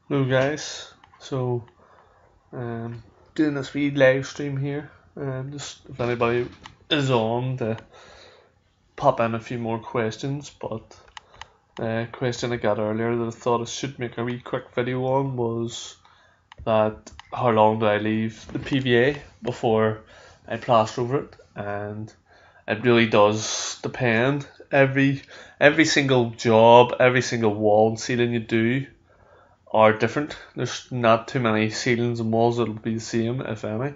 Hello guys, so um, doing this wee live stream here, just if anybody is on to pop in a few more questions, but question I got earlier that I thought I should make a wee quick video on was that how long do I leave the PVA before I plaster over it, and it really does depend. Every single job, every single wall and ceiling you do are different. There's not too many ceilings and walls that'll be the same, if any.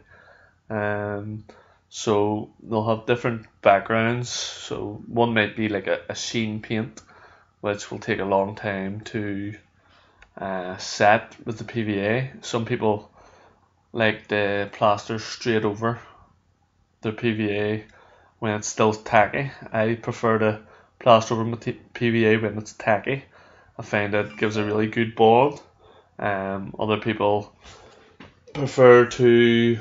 Um, so they'll have different backgrounds. So one might be like a sheen paint, which will take a long time to set with the PVA. Some people like the plaster straight over the PVA when it's still tacky. I prefer to plaster over my PVA when it's tacky. I find it gives a really good bond. Other people prefer to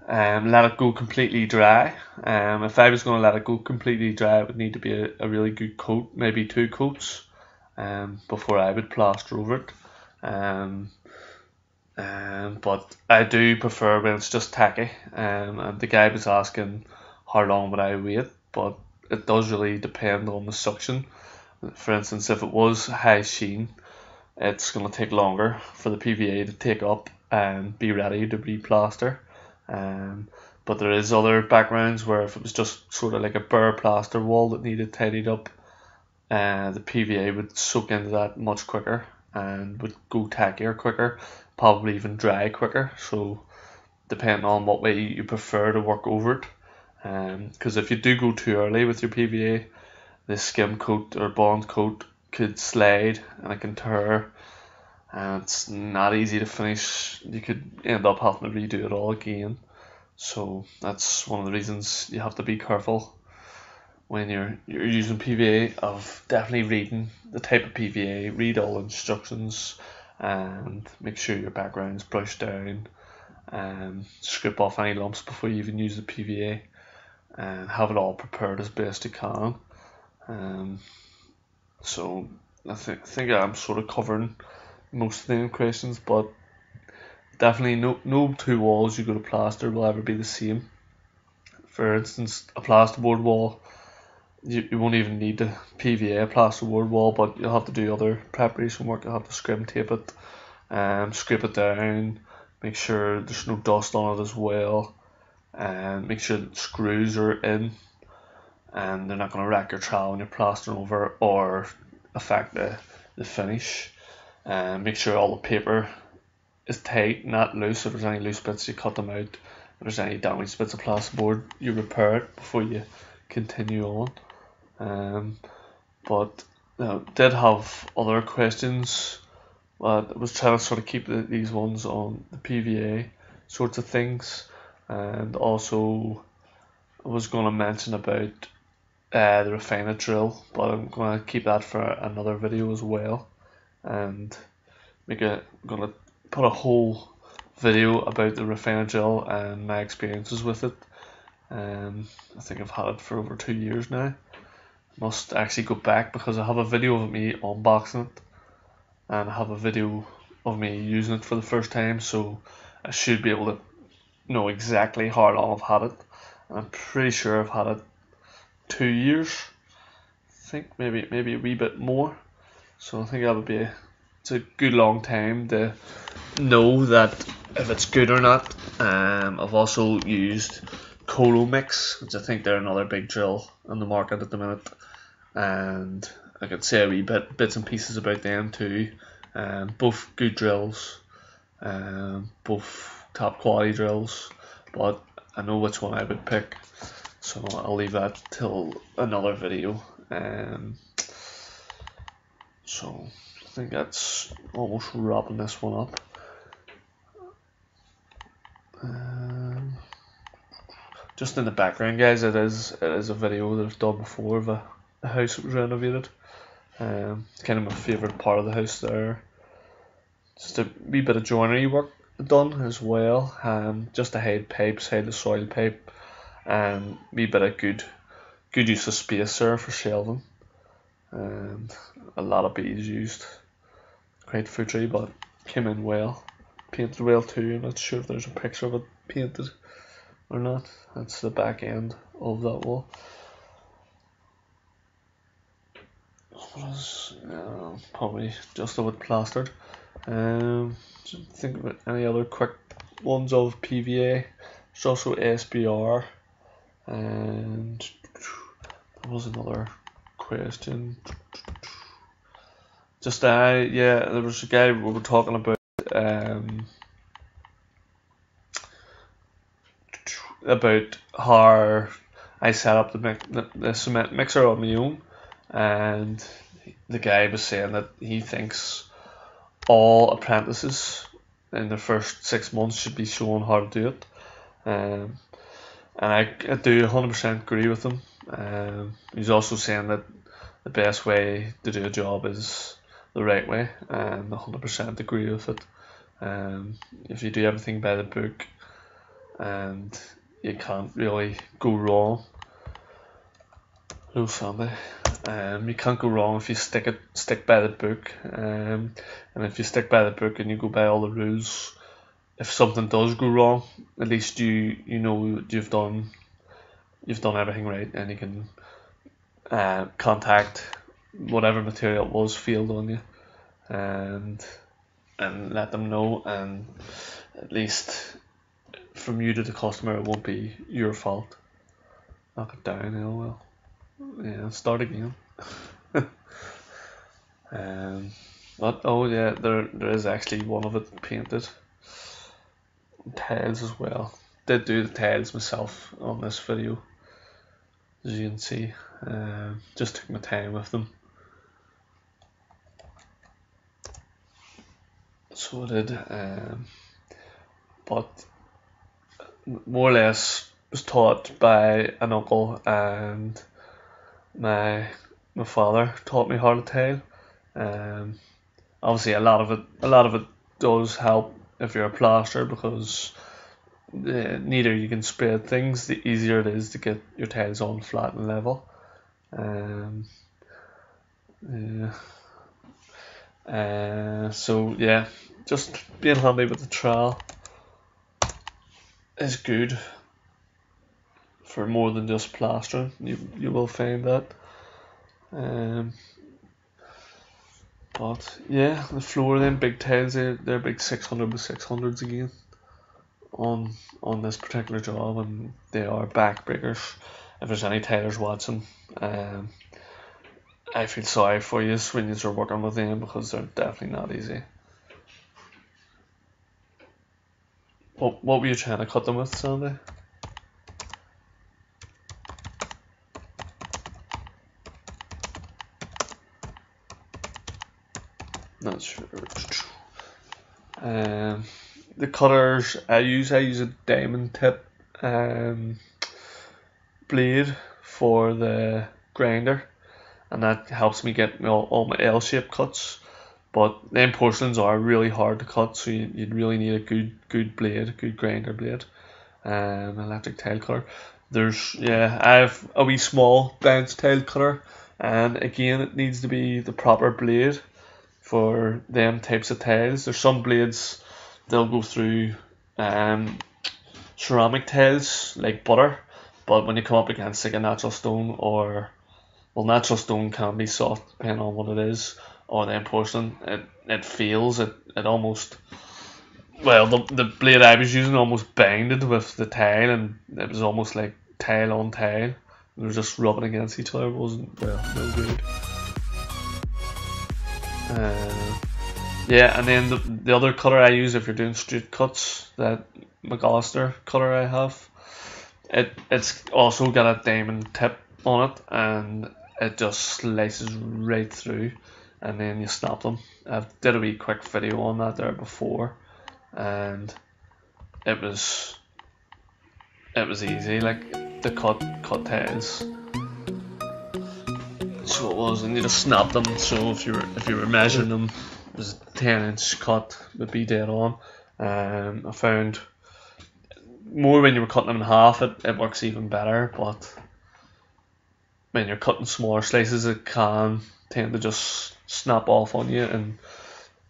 let it go completely dry. If I was going to let it go completely dry, it would need to be a really good coat, maybe two coats, before I would plaster over it. But I do prefer when it's just tacky. And the guy was asking how long would I wait, but it does really depend on the suction. For instance, if it was high sheen, it's going to take longer for the PVA to take up and be ready to re-plaster. But there is other backgrounds where if it was just sort of like a bare plaster wall that needed tidied up, the PVA would soak into that much quicker and would go tackier quicker, probably even dry quicker. So depending on what way you prefer to work over it, because if you do go too early with your PVA, the skim coat or bond coat could slide and it can tear, and it's not easy to finish. You could end up having to redo it all again. So that's one of the reasons you have to be careful when you're using PVA, of definitely reading the type of PVA, read all instructions, and make sure your background's brushed down, and strip off any lumps before you even use the PVA, and have it all prepared as best you can. So I think I'm sort of covering most of the questions, but definitely no two walls you go to plaster will ever be the same. For instance, a plasterboard wall, you won't even need the PVA plasterboard wall, but you'll have to do other preparation work. You'll have to scrim tape it, scrape it down, make sure there's no dust on it as well, and make sure that screws are in and they're not going to wreck your trowel when you're plastering over or affect the finish. Make sure all the paper is tight, not loose. If there's any loose bits, you cut them out. If there's any damaged bits of plasterboard, you repair it before you continue on. But did have other questions, but I was trying to sort of keep these ones on the PVA sorts of things, and also I was going to mention about the refiner drill, but I'm going to keep that for another video as well, and I'm going to put a whole video about the refiner drill and my experiences with it. I think I've had it for over 2 years now. Must actually go back because I have a video of me unboxing it and I have a video of me using it for the first time, so I should be able to know exactly how long I've had it. And I'm pretty sure I've had it 2 years. I think maybe a wee bit more. So I think that would be it's a good long time to know that if it's good or not. I've also used Colo Mix, which I think they're another big drill on the market at the minute, and I could say a wee bits and pieces about them too. Both good drills, both top quality drills, but I know which one I would pick, so I'll leave that till another video. So I think that's almost wrapping this one up. Just in the background, guys, it is a video that I've done before of a house that was renovated. It's kind of my favourite part of the house there. Just a wee bit of joinery work done as well, just to hide pipes, hide the soil pipe, and wee bit of good use of space there for shelving, and a lot of bees used. quite futry, but came in well. Painted well too. I'm not sure if there's a picture of it painted or not. That's the back end of that wall. Probably just about plastered. Think about any other quick ones of PVA. There's also SBR, and there was another question. Just yeah, there was a guy we were talking about how I set up the cement mixer on my own, and the guy was saying that he thinks all apprentices in their first 6 months should be shown how to do it, and I do 100% agree with him. He's also saying that the best way to do a job is the right way, and 100% agree with it. If you do everything by the book, and you can't really go wrong. No family. You can't go wrong if you stick by the book. And if you stick by the book and you go by all the rules, if something does go wrong, at least you know you've done everything right, and you can contact whatever material was failed on you, and let them know, and at least from you to the customer it won't be your fault. Knock it down, well. Yeah, start again. But oh yeah, there is actually one of it painted. Tiles as well. Did do the tiles myself on this video, as you can see. Just took my time with them. So I did. But more or less was taught by an uncle, and my father taught me how to tile. Obviously a lot of it does help if you're a plasterer, because the neater you can spread things, the easier it is to get your tiles on flat and level. So yeah, just being handy with the trowel is good for more than just plastering. You will find that. But yeah, the floor, them big tiles, they're big 600 by 600s again on this particular job, and they are backbreakers. If there's any tilers watching, I feel sorry for you when you're working with them, because they're definitely not easy. What were you trying to cut them with, Sandy? Not sure. The cutters I use a diamond tip blade for the grinder, and that helps me get all my L-shaped cuts. But them porcelains are really hard to cut, so you'd really need a good blade, a good grinder blade. Electric tile cutter. I have a wee small bench tile cutter, and again it needs to be the proper blade for them types of tiles. There's some blades, they'll go through ceramic tiles like butter, but when you come up against like a natural stone, natural stone can be soft depending on what it is, or then porcelain, it fails. It almost, well, the blade I was using almost banged with the tile, and it was almost like tile on tile. They were just rubbing against each other. It wasn't, well, no good. Yeah, and then the other cutter I use if you're doing straight cuts, that MACSRCIBE cutter I have, it's also got a diamond tip on it, and it just slices right through, and then you snap them. I did a wee quick video on that there before, and it was easy, like the cut tiles. So it was, and you just snap them. So if you were measuring them, it was a 10-inch cut would be dead on. I found more when you were cutting them in half, it works even better. But when you're cutting smaller slices, it can tend to just snap off on you, and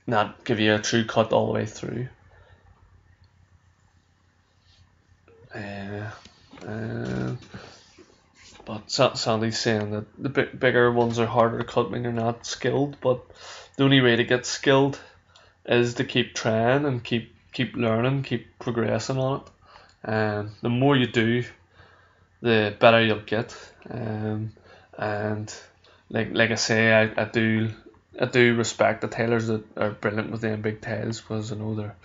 not give you a true cut all the way through. But Sandy's saying that the bigger ones are harder to cut when you're not skilled, but the only way to get skilled is to keep trying and keep learning, keep progressing on it. And the more you do, the better you'll get. And like I say, I do respect the tailors that are brilliant with them big tiles, because I know they're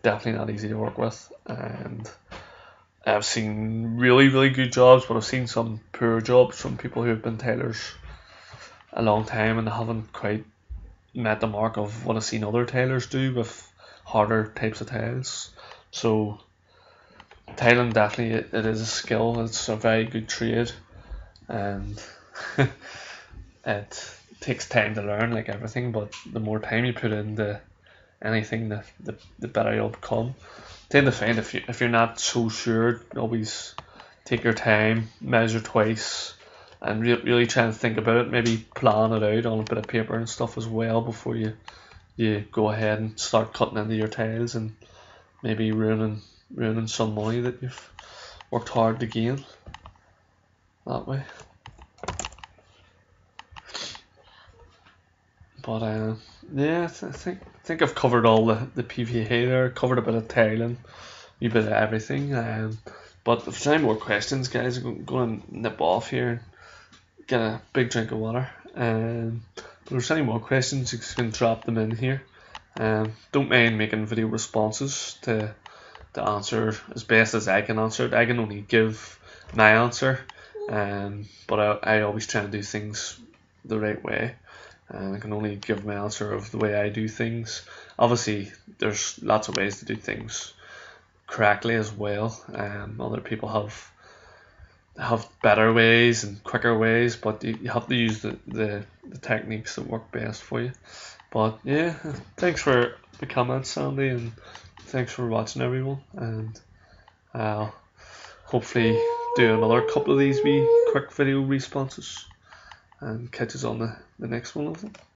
definitely not easy to work with. And I've seen really, really good jobs, but I've seen some poor jobs from people who have been tailors a long time and they haven't quite met the mark of what I've seen other tailors do with harder types of tiles. So tiling, definitely it is a skill. It's a very good trade, and it takes time to learn, like everything. But the more time you put into anything, the better you'll become. Tend to find if you're not so sure, always take your time, measure twice, and really try and think about it. Maybe plan it out on a bit of paper and stuff as well before you go ahead and start cutting into your tiles and maybe ruining some money that you've worked hard to gain that way. But yeah, I think I've covered all the PVA there. Covered a bit of tiling, a bit of everything. But if there's any more questions, guys, I'm going to nip off here and get a big drink of water. But if there's any more questions, you can drop them in here. Don't mind making video responses to answer as best as I can answer it. I can only give my answer, but I always try and do things the right way. I can only give my answer of the way I do things. Obviously, there's lots of ways to do things correctly as well. Other people have better ways and quicker ways, but you have to use the techniques that work best for you. But yeah, thanks for the comments, Sandy, and thanks for watching, everyone. And I'll hopefully do another couple of these wee quick video responses and catch us on the next one of them.